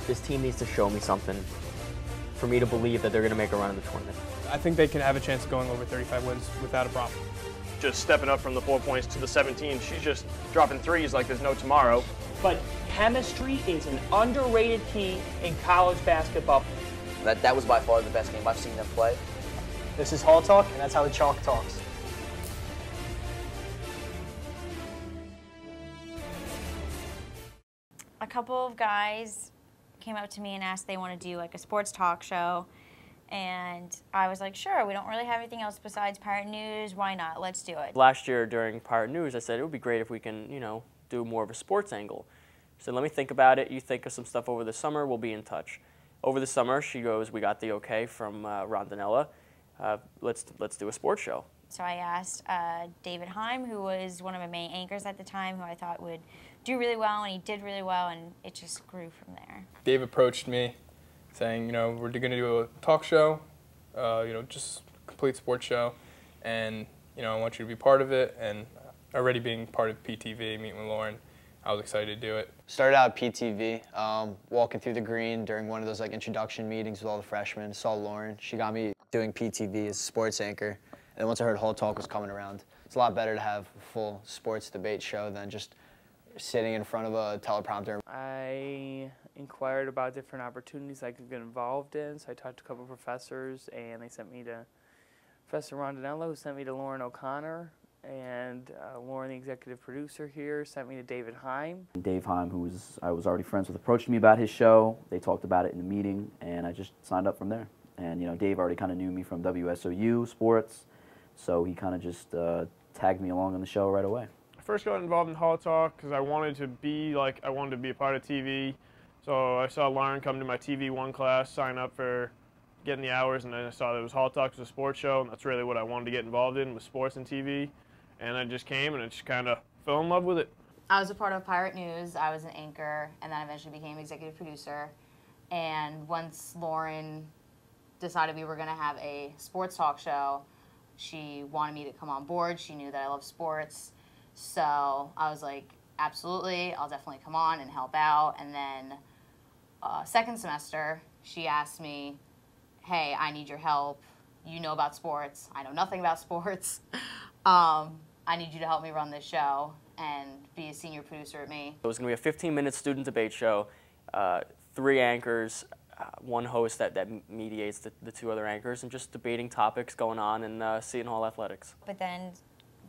This team needs to show me something for me to believe that they're going to make a run in the tournament. I think they can have a chance of going over 35 wins without a problem. Just stepping up from the 4 points to the 17, she's just dropping threes like there's no tomorrow. But chemistry is an underrated key in college basketball. That was by far the best game I've seen them play. This is Hall Talk, and that's how the chalk talks. A couple of guys came up to me and asked they want to do like a sports talk show, and I was like, sure, we don't really have anything else besides Pirate News, why not, let's do it. Last year during Pirate News, I said it would be great if we can, do more of a sports angle. I said, let me think about it, you think of some stuff over the summer, we'll be in touch. Over the summer, she goes, we got the okay from Rondinella, let's do a sports show. So I asked David Heim, who was one of my main anchors at the time, who I thought would do really well, and he did really well, and it just grew from there. Dave approached me saying, we're going to do a talk show, just a complete sports show, and, I want you to be part of it, and already being part of PTV, meeting with Lauren, I was excited to do it. Started out at PTV, walking through the green during one of those introduction meetings with all the freshmen, saw Lauren. She got me doing PTV as a sports anchor, and once I heard Hall Talk was coming around, it's a lot better to have a full sports debate show than just sitting in front of a teleprompter. I inquired about different opportunities I could get involved in, so I talked to a couple of professors, and they sent me to Professor Rondinella, who sent me to Lauren O'Connor, and Lauren, the executive producer here, sent me to David Heim. Dave Heim, who I was already friends with, approached me about his show. They talked about it in the meeting, and I just signed up from there. And Dave already kind of knew me from WSOU sports, so he kind of just tagged me along on the show right away. I first got involved in Hall Talk because I wanted to be a part of TV. So I saw Lauren come to my TV1 class, sign up for getting the hours, and then I saw there was Hall Talk, was a sports show, and that's really what I wanted to get involved in, was sports and TV. And I just came, and I just kind of fell in love with it. I was a part of Pirate News, I was an anchor, and then eventually became executive producer. And once Lauren decided we were going to have a sports talk show, she wanted me to come on board. She knew that I love sports. So I was like, absolutely, I'll definitely come on and help out. And then second semester, she asked me, hey, I need your help. You know about sports. I know nothing about sports. I need you to help me run this show and be a senior producer at me. It was going to be a 15-minute student debate show, 3 anchors, one host that mediates the 2 other anchors, and just debating topics going on in Seton Hall athletics. But then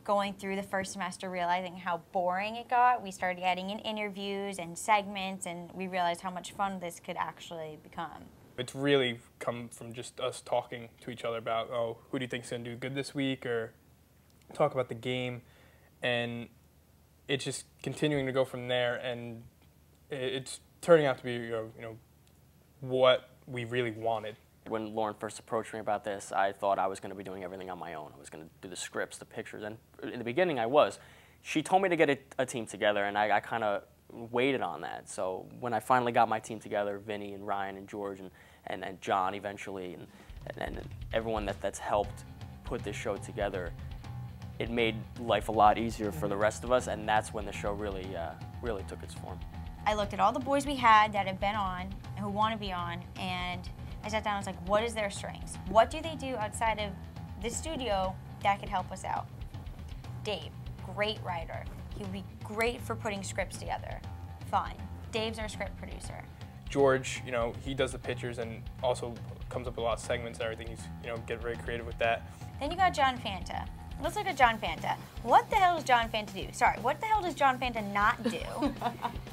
going through the first semester, realizing how boring it got, we started adding in interviews and segments, and we realized how much fun this could actually become. It's really come from just us talking to each other about, oh, who do you think is going to do good this week, or talk about the game, and it's just continuing to go from there, and it's turning out to be what we really wanted. When Lauren first approached me about this, I thought I was going to be doing everything on my own. I was going to do the scripts, the pictures, and in the beginning I was. She told me to get a team together, and I kind of waited on that. So when I finally got my team together, Vinny and Ryan and George and John eventually, and everyone that's helped put this show together, it made life a lot easier for the rest of us, and that's when the show really took its form. I looked at all the boys we had that have been on, and who want to be on, and I sat down and was like, what is their strengths? What do they do outside of the studio that could help us out? Dave, great writer. He would be great for putting scripts together. Fine. Dave's our script producer. George, he does the pictures and also comes up with a lot of segments and everything. He's, get very creative with that. Then you got John Fanta. Let's look at John Fanta. What the hell does John Fanta do? Sorry, what the hell does John Fanta not do?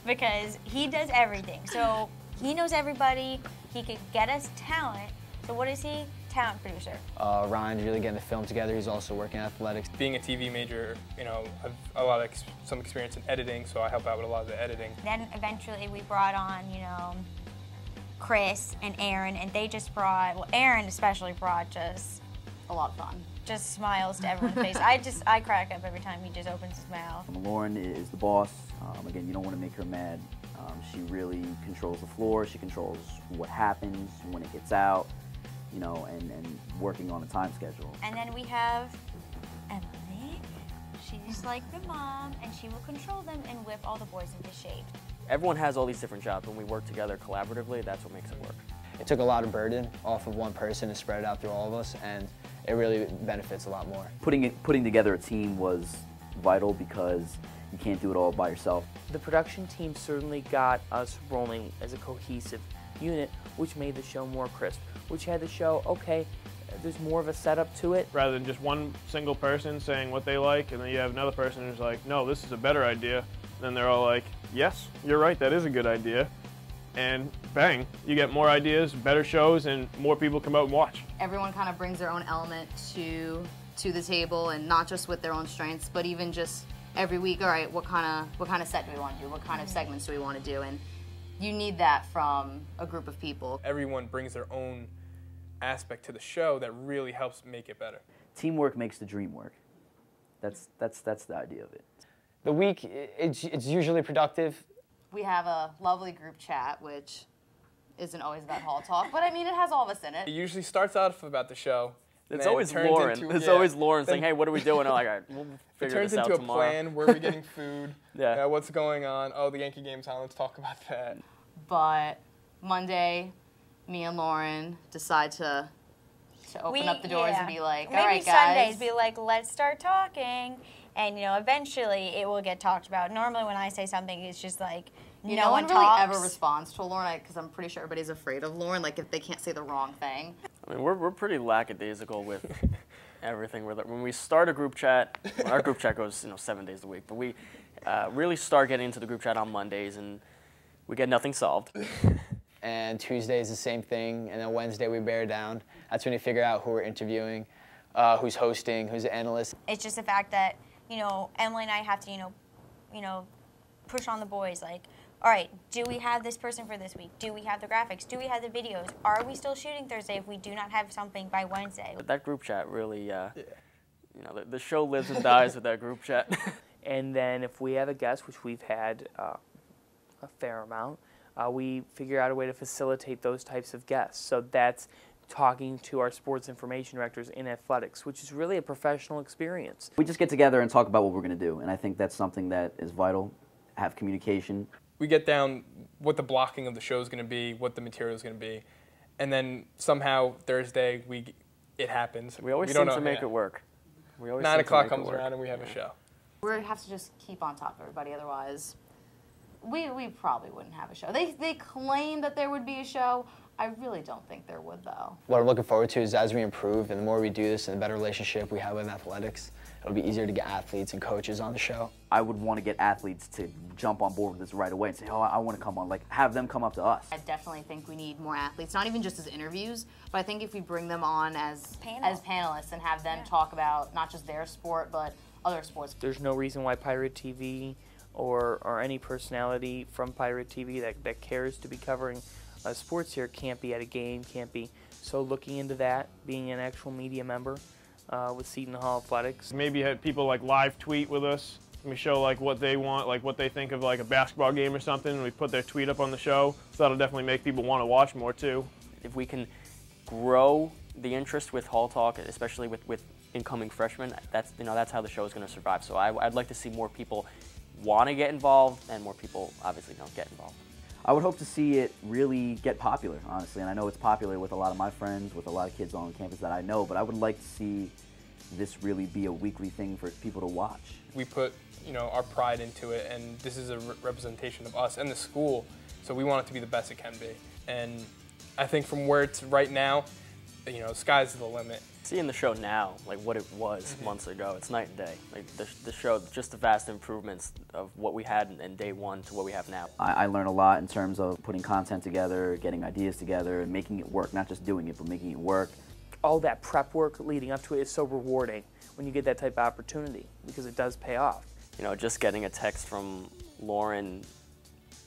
Because he does everything. So he knows everybody. He could get us talent. So what is he? Talent producer. Ryan's really getting the film together. He's also working athletics. Being a TV major, I've some experience in editing, so I help out with a lot of the editing. Then eventually we brought on, Chris and Aaron, and they just brought, well, Aaron especially brought just a lot of fun. Just smiles to everyone's face. I crack up every time he just opens his mouth. Lauren is the boss. Again, you don't want to make her mad. She really controls the floor. She controls what happens when it gets out, and working on a time schedule. And then we have Emily. She's like the mom, and she will control them and whip all the boys into shape. everyone has all these different jobs. When we work together collaboratively, that's what makes it work. It took a lot of burden off of one person to spread it out through all of us, and it really benefits a lot more. Putting together a team was vital because you can't do it all by yourself. The production team certainly got us rolling as a cohesive unit, which made the show more crisp, which had the show, okay, there's more of a setup to it. Rather than just one single person saying what they like, and then you have another person who's like, no, this is a better idea. And then they're all like, yes, you're right, that is a good idea. And bang, you get more ideas, better shows, and more people come out and watch. Everyone kind of brings their own element to the table, and not just with their own strengths, but even just every week, all right, what kind of set do we want to do? What kind of segments do we want to do? And you need that from a group of people. Everyone brings their own aspect to the show that really helps make it better. Teamwork makes the dream work. That's the idea of it. The week, it's usually productive. We have a lovely group chat, which isn't always about hall talk, but I mean, it has all of us in It it. usually starts out about the show. It's then always turns Lauren. into- It's yeah. always Lauren Then saying, hey, what are we doing? I'm like, all right, we'll It figure turns this out into a tomorrow. plan. Where are we getting food? Yeah. What's going on? Oh, the Yankee game's on. Let's talk about that. But Monday, me and Lauren decide to open up the doors and be like, all maybe right, guys. Sundays be like, let's start talking, and eventually it will get talked about. Normally when I say something, it's just like no one really talks. ever responds to Lauren, because I'm pretty sure everybody's afraid of Lauren, like if they can't say the wrong thing. I mean, we're pretty lackadaisical with everything. When we start a group chat, our group chat goes 7 days a week, but we really start getting into the group chat on Mondays, and we get nothing solved. And Tuesday is the same thing, and then Wednesday we bear down. That's when you figure out who we're interviewing, who's hosting, who's the analyst. It's just the fact that Emily and I have to push on the boys, like, all right, do we have this person for this week? Do we have the graphics? Do we have the videos? Are we still shooting Thursday if we do not have something by Wednesday? But that group chat really, the show lives and dies with that group chat. And then if we have a guest, which we've had a fair amount, we figure out a way to facilitate those types of guests. So that's talking to our sports information directors in athletics, which is really a professional experience. We just get together and talk about what we're going to do, and I think that's something that is vital. Have communication. We get down what the blocking of the show is going to be, what the material is going to be, and then somehow Thursday it happens. We always don't seem know, to make yeah. it work. We always 9 seem to o'clock make it comes work. around and we have a show. We have to just keep on top of everybody, otherwise we probably wouldn't have a show. They claim that there would be a show. I really don't think there would, though. What I'm looking forward to is as we improve and the more we do this and the better relationship we have with athletics, it'll be easier to get athletes and coaches on the show. I would want to get athletes to jump on board with this right away and say, oh, I want to come on. Like, have them come up to us. I definitely think we need more athletes, not even just as interviews, but I think if we bring them on as panelists and have them talk about not just their sport, but other sports. There's no reason why Pirate TV or any personality from Pirate TV that cares to be covering sports here can't be at a game, can't be. So looking into that, being an actual media member with Seton Hall Athletics. Maybe have people like live tweet with us. We show like what they want, like what they think of like a basketball game or something, and we put their tweet up on the show. So that'll definitely make people want to watch more too. If we can grow the interest with Hall Talk, especially with incoming freshmen, that's how the show is going to survive. So I'd like to see more people want to get involved, and more people obviously don't get involved. I would hope to see it really get popular, honestly, and I know it's popular with a lot of my friends, with a lot of kids on campus that I know, but I would like to see this really be a weekly thing for people to watch. We put our pride into it, and this is a representation of us and the school, so we want it to be the best it can be. And I think from where it's right now, sky's the limit. Seeing the show now, like what it was months ago, it's night and day. Like the show, just the vast improvements of what we had in day one to what we have now. I learn a lot in terms of putting content together, getting ideas together, and making it work, not just doing it, but making it work. All that prep work leading up to it is so rewarding when you get that type of opportunity, because it does pay off. Just getting a text from Lauren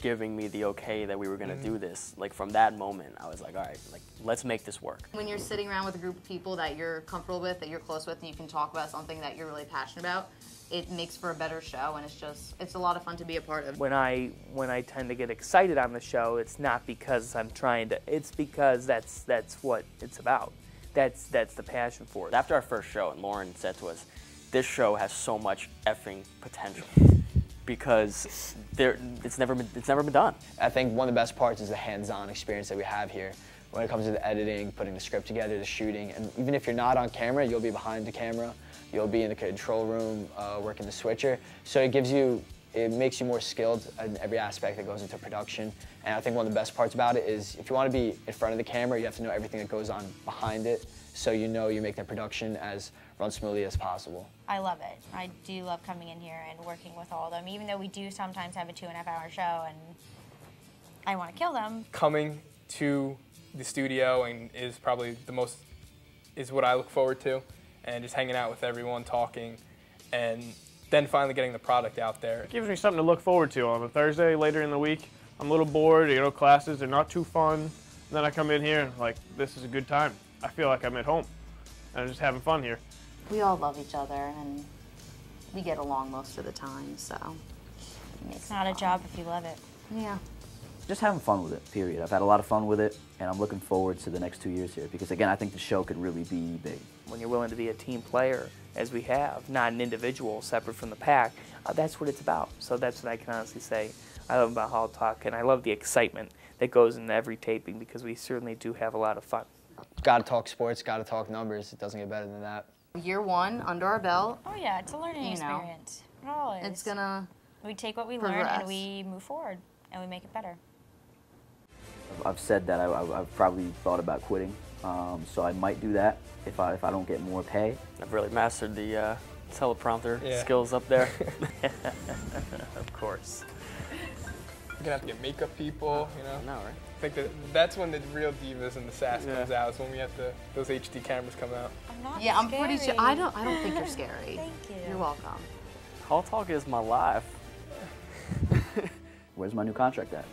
giving me the okay that we were going to do this, like from that moment, I was like, all right, like let's make this work. When you're sitting around with a group of people that you're comfortable with, that you're close with, and you can talk about something that you're really passionate about, it makes for a better show, and it's a lot of fun to be a part of. When I tend to get excited on the show, it's not because I'm trying to, it's because that's what it's about. That's the passion for it. After our first show, and Lauren said to us, this show has so much effing potential. because it's never been done. I think one of the best parts is the hands-on experience that we have here. When it comes to the editing, putting the script together, the shooting, and even if you're not on camera, you'll be behind the camera. You'll be in the control room working the switcher. So it makes you more skilled in every aspect that goes into production. And I think one of the best parts about it is if you want to be in front of the camera, you have to know everything that goes on behind it, so you know you make the production as run smoothly as possible. I love it. I do love coming in here and working with all of them, even though we do sometimes have a 2.5-hour show and I want to kill them. Coming to the studio and is probably is what I look forward to, and just hanging out with everyone, talking, and then finally getting the product out there. It gives me something to look forward to on a Thursday later in the week. I'm a little bored, classes are not too fun. And then I come in here and like, this is a good time. I feel like I'm at home and I'm just having fun here. We all love each other and we get along most of the time, so. It's not a job if you love it. Yeah. Just having fun with it, period. I've had a lot of fun with it, and I'm looking forward to the next 2 years here because, again, I think the show could really be big. When you're willing to be a team player, as we have, not an individual separate from the pack, that's what it's about. So that's what I can honestly say I love about Hall Talk, and I love the excitement that goes into every taping because we certainly do have a lot of fun. Gotta talk sports, gotta talk numbers. It doesn't get better than that. Year 1 under our belt. Oh yeah, it's a learning experience. It all is. It's gonna We take what we learn and we move forward and we make it better. I've said that I've probably thought about quitting, so I might do that if I don't get more pay. I've really mastered the teleprompter skills up there. Of course. You're gonna have to get makeup people, I know, right? I think that's when the real divas and the sass comes out. Is when we have those HD cameras come out. I'm not I'm scary. pretty sure. I don't think you're scary. Thank you. You're welcome. Hall Talk is my life. Where's my new contract at?